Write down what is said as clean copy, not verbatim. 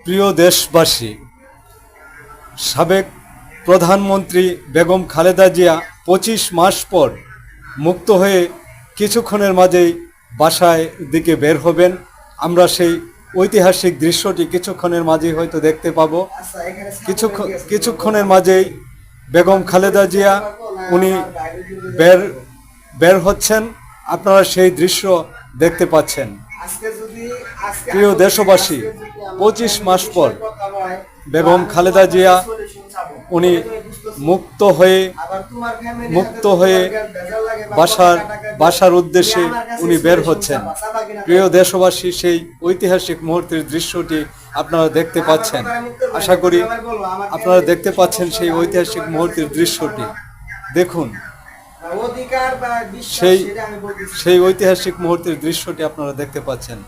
প্রিয় দেশবাসী, সাবেক প্রধানমন্ত্রী বেগম খালেদা জিয়া ২৫ মাস পর মুক্ত হয়ে কিছুক্ষণের মাঝেই বাসায় দিকে বের হবেন। আমরা সেই ঐতিহাসিক দৃশ্যটি কিছুক্ষণের মাঝেই হয়তো দেখতে পাবো। কিছুক্ষণের মাঝেই বেগম খালেদা জিয়া উনি বের বের হচ্ছেন। আপনারা সেই দৃশ্য দেখতে পাচ্ছেন। প্রিয় দেশবাসী, ২৫ মাস পর বেগম খালেদা জিয়া উনি মুক্ত হয়ে বাসার উদ্দেশ্যে উনি বের হচ্ছেন। প্রিয় দেশবাসী, সেই ঐতিহাসিক মুহূর্তের দৃশ্যটি আপনারা দেখতে পাচ্ছেন। আশা করি আপনারা দেখতে পাচ্ছেন সেই ঐতিহাসিক মুহূর্তের দৃশ্যটি। দেখুন, সেই ঐতিহাসিক মুহূর্তের দৃশ্যটি আপনারা দেখতে পাচ্ছেন।